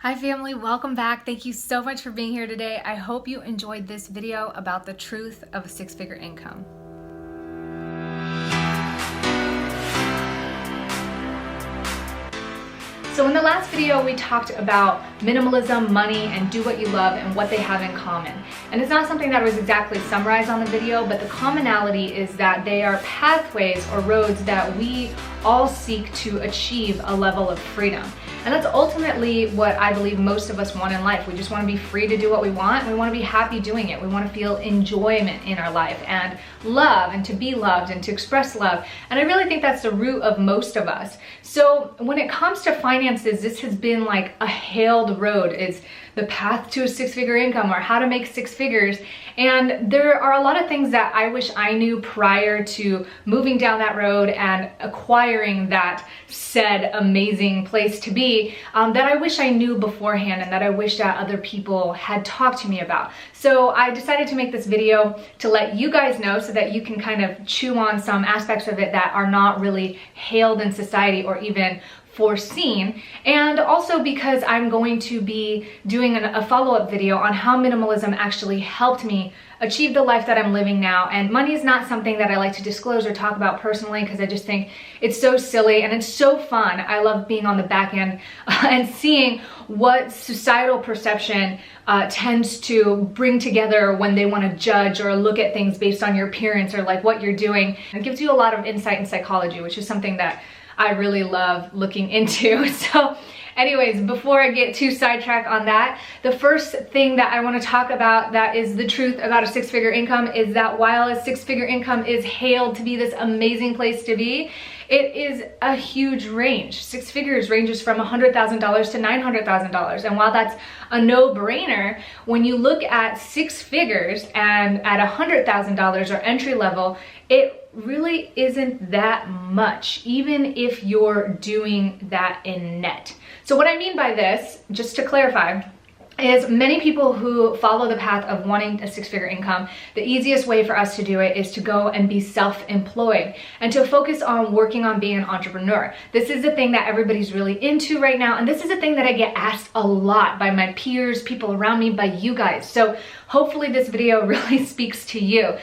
Hi family, welcome back. Thank you so much for being here today. I hope you enjoyed this video about the truth of a six-figure income. So in the last video, we talked about minimalism, money, and do what you love and what they have in common. And it's not something that was exactly summarized on the video, but the commonality is that they are pathways or roads that we all seek to achieve a level of freedom. And that's ultimately what I believe most of us want in life. We just want to be free to do what we want. We want to be happy doing it. We want to feel enjoyment in our life and love and to be loved and to express love. And I really think that's the root of most of us. So when it comes to finances, this has been like a hailed road. It's the path to a six-figure income or how to make six figures. And there are a lot of things that I wish I knew prior to moving down that road and acquiring that said amazing place to be, that I wish I knew beforehand and that I wish that other people had talked to me about. So I decided to make this video to let you guys know so that you can kind of chew on some aspects of it that are not really hailed in society or even foreseen, and also because I'm going to be doing a follow-up video on how minimalism actually helped me achieve the life that I'm living now. And money is not something that I like to disclose or talk about personally because I just think it's so silly and it's so fun. I love being on the back end and seeing what societal perception tends to bring together when they want to judge or look at things based on your appearance or like what you're doing. It gives you a lot of insight in psychology, which is something that I really love looking into. So anyways, before I get too sidetracked on that, the first thing that I want to talk about that is the truth about a six-figure income is that while a six-figure income is hailed to be this amazing place to be, it is a huge range. Six figures ranges from $100,000 to $900,000. And while that's a no-brainer, when you look at six figures and at $100,000 or entry level, it really isn't that much, even if you're doing that in net. So what I mean by this, just to clarify, is many people who follow the path of wanting a six-figure income, the easiest way for us to do it is to go and be self-employed and to focus on working on being an entrepreneur. This is the thing that everybody's really into right now, and this is the thing that I get asked a lot by my peers, people around me, by you guys. So hopefully this video really speaks to you.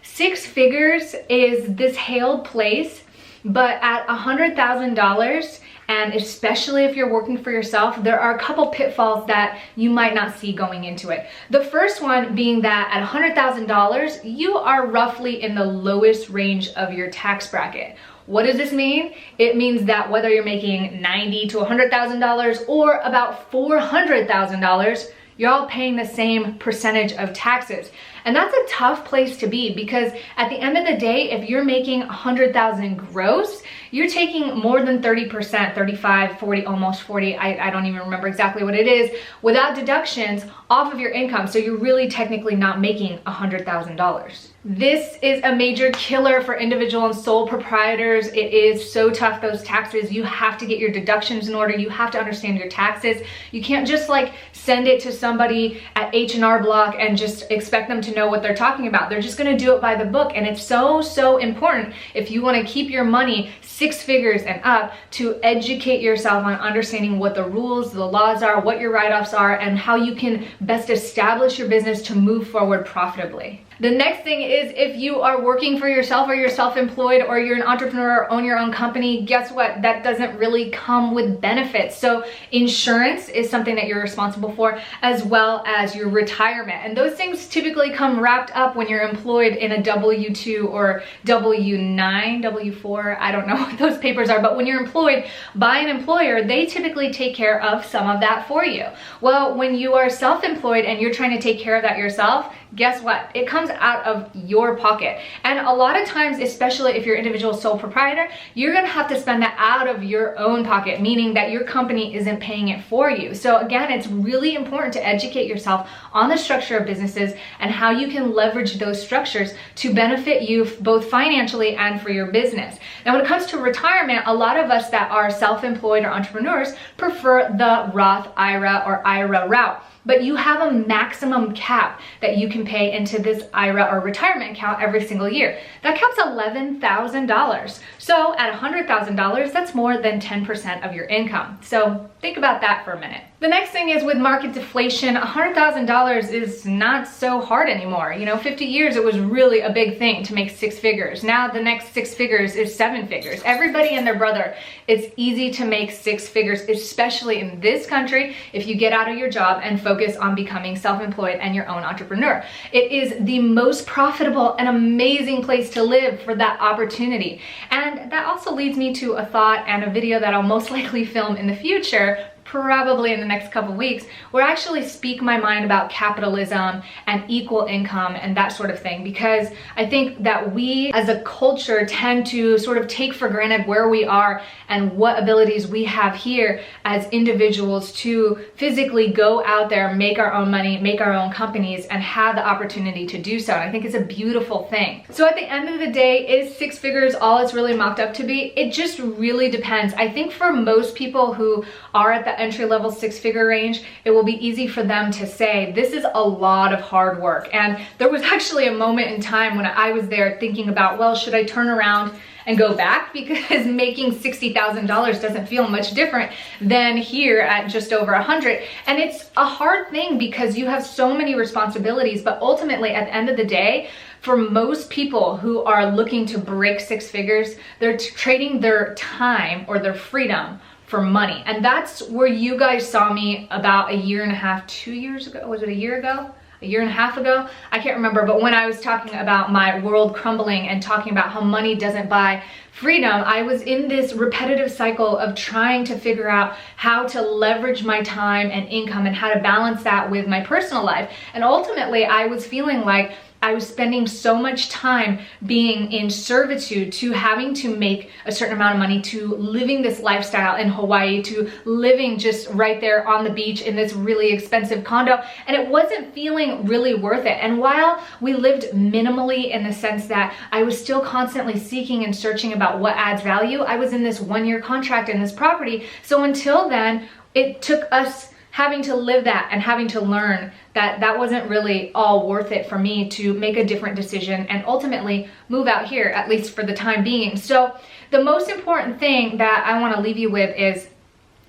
Six figures is this hailed place, but at $100,000, and especially if you're working for yourself, there are a couple pitfalls that you might not see going into it. The first one being that at $100,000, you are roughly in the lowest range of your tax bracket. What does this mean? It means that whether you're making $90,000 to $100,000 or about $400,000, you're all paying the same percentage of taxes. And that's a tough place to be because at the end of the day, if you're making $100,000 gross, you're taking more than 30%, 35, 40, almost 40, I don't even remember exactly what it is, without deductions off of your income. So you're really technically not making $100,000. This is a major killer for individual and sole proprietors. It is so tough, those taxes. You have to get your deductions in order. You have to understand your taxes. You can't just like send it to somebody at H&R Block and just expect them to know what they're talking about. They're just gonna do it by the book. And it's so important if you wanna keep your money six figures and up to educate yourself on understanding what the rules, the laws are, what your write-offs are, and how you can best establish your business to move forward profitably. The next thing is if you are working for yourself or you're self-employed or you're an entrepreneur or own your own company, guess what? That doesn't really come with benefits. So insurance is something that you're responsible for, as well as your retirement. And those things typically come wrapped up when you're employed in a W-2 or W-9, W-4, I don't know what those papers are, but when you're employed by an employer, they typically take care of some of that for you. Well, when you are self-employed and you're trying to take care of that yourself, guess what? It comes out of your pocket. And a lot of times, especially if you're individual sole proprietor, you're gonna have to spend that out of your own pocket, meaning that your company isn't paying it for you. So again, it's really important to educate yourself on the structure of businesses and how you can leverage those structures to benefit you both financially and for your business. Now, when it comes to retirement, a lot of us that are self-employed or entrepreneurs prefer the Roth IRA or IRA route. but you have a maximum cap that you can pay into this IRA or retirement account every single year. That cap's $11,000. So at $100,000, that's more than 10% of your income. So think about that for a minute. The next thing is with market deflation, $100,000 is not so hard anymore. 50 years, it was really a big thing to make 6 figures. Now the next 6 figures is 7 figures. Everybody and their brother, it's easy to make 6 figures, especially in this country, if you get out of your job and focus on becoming self-employed and your own entrepreneur. It is the most profitable and amazing place to live for that opportunity. And that also leads me to a thought and a video that I'll most likely film in the future, probably in the next couple weeks, where I actually speak my mind about capitalism and equal income and that sort of thing, because I think that we as a culture tend to sort of take for granted where we are and what abilities we have here as individuals to physically go out there, make our own money, make our own companies, and have the opportunity to do so. And I think it's a beautiful thing. So at the end of the day, is 6 figures all it's really mocked up to be? It just really depends. I think for most people who are at the entry-level 6-figure range, it will be easy for them to say, this is a lot of hard work. And there was actually a moment in time when I was there thinking about, well, should I turn around and go back? Because making $60,000 doesn't feel much different than here at just over 100. And it's a hard thing because you have so many responsibilities, but ultimately at the end of the day, for most people who are looking to break 6 figures, they're trading their time or their freedom for money. And that's where you guys saw me about a year and a half, 2 years ago. Was it a year ago? A year and a half ago? I can't remember, but when I was talking about my world crumbling and talking about how money doesn't buy freedom, I was in this repetitive cycle of trying to figure out how to leverage my time and income and how to balance that with my personal life. And ultimately, I was feeling like I was spending so much time being in servitude to having to make a certain amount of money, to living this lifestyle in Hawaii, to living just right there on the beach in this really expensive condo. And it wasn't feeling really worth it. And while we lived minimally in the sense that I was still constantly seeking and searching about what adds value, I was in this 1-year contract in this property. So until then, it took us having to live that and having to learn that that wasn't really all worth it for me to make a different decision and ultimately move out here, at least for the time being. So the most important thing that I want to leave you with is,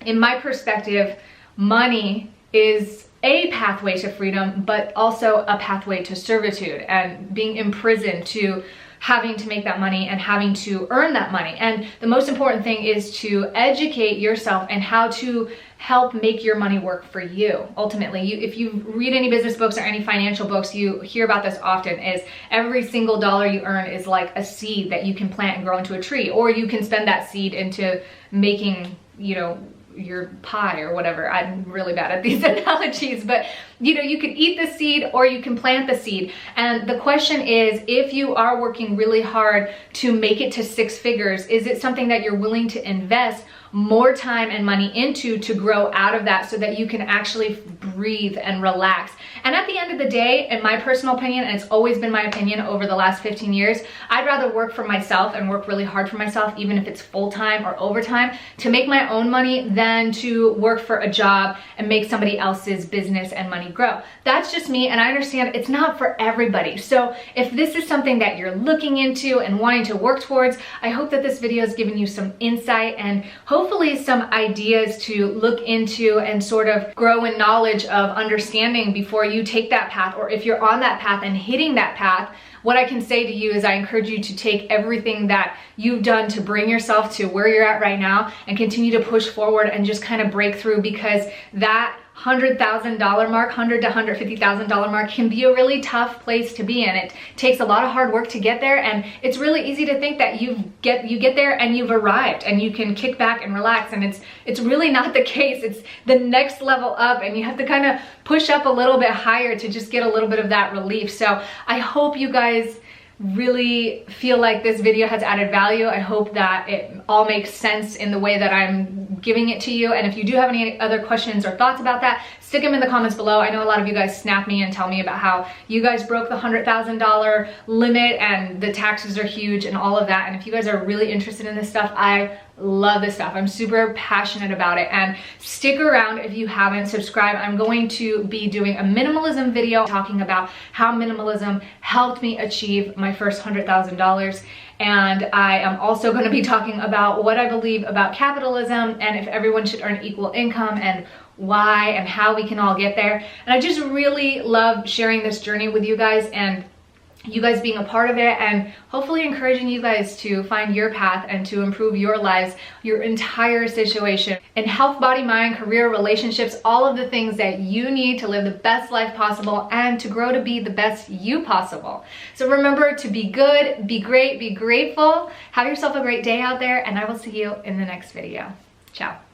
in my perspective, money is a pathway to freedom, but also a pathway to servitude and being imprisoned to having to make that money and having to earn that money. And the most important thing is to educate yourself and how to help make your money work for you. Ultimately, if you read any business books or any financial books, you hear about this often, is every single dollar you earn is like a seed that you can plant and grow into a tree, or you can spend that seed into making, your pie or whatever. I'm really bad at these analogies, but you could eat the seed or you can plant the seed. And the question is, if you are working really hard to make it to 6 figures, is it something that you're willing to invest more time and money into to grow out of that so that you can actually breathe and relax? And at the end of the day, in my personal opinion, and it's always been my opinion over the last 15 years, I'd rather work for myself and work really hard for myself, even if it's full-time or overtime, to make my own money than to work for a job and make somebody else's business and money grow. That's just me, and I understand it's not for everybody. So if this is something that you're looking into and wanting to work towards, I hope that this video has given you some insight and hopefully some ideas to look into and sort of grow in knowledge of understanding before you take that path, or if you're on that path and hitting that path. What I can say to you is I encourage you to take everything that you've done to bring yourself to where you're at right now and continue to push forward and just kind of break through, because that $100,000 mark, $100,000 to $150,000 mark can be a really tough place to be in. It takes a lot of hard work to get there, and it's really easy to think that you get there and you've arrived and you can kick back and relax, and it's really not the case. It's the next level up, and you have to kind of push up a little bit higher to just get a little bit of that relief. So I hope you guys really feel like this video has added value. I hope that it all makes sense in the way that I'm giving it to you. And if you do have any other questions or thoughts about that, stick them in the comments below. I know a lot of you guys snap me and tell me about how you guys broke the $100,000 limit and the taxes are huge and all of that. And if you guys are really interested in this stuff, I love this stuff. I'm super passionate about it, and stick around if you haven't subscribed. I'm going to be doing a minimalism video talking about how minimalism helped me achieve my first $100,000. And I am also going to be talking about what I believe about capitalism and if everyone should earn equal income and why and how we can all get there. And I just really love sharing this journey with you guys and you guys being a part of it, and hopefully encouraging you guys to find your path and to improve your lives, your entire situation in health, body, mind, career, relationships, all of the things that you need to live the best life possible and to grow to be the best you possible. So remember to be good, be great, be grateful, have yourself a great day out there, and I will see you in the next video. Ciao.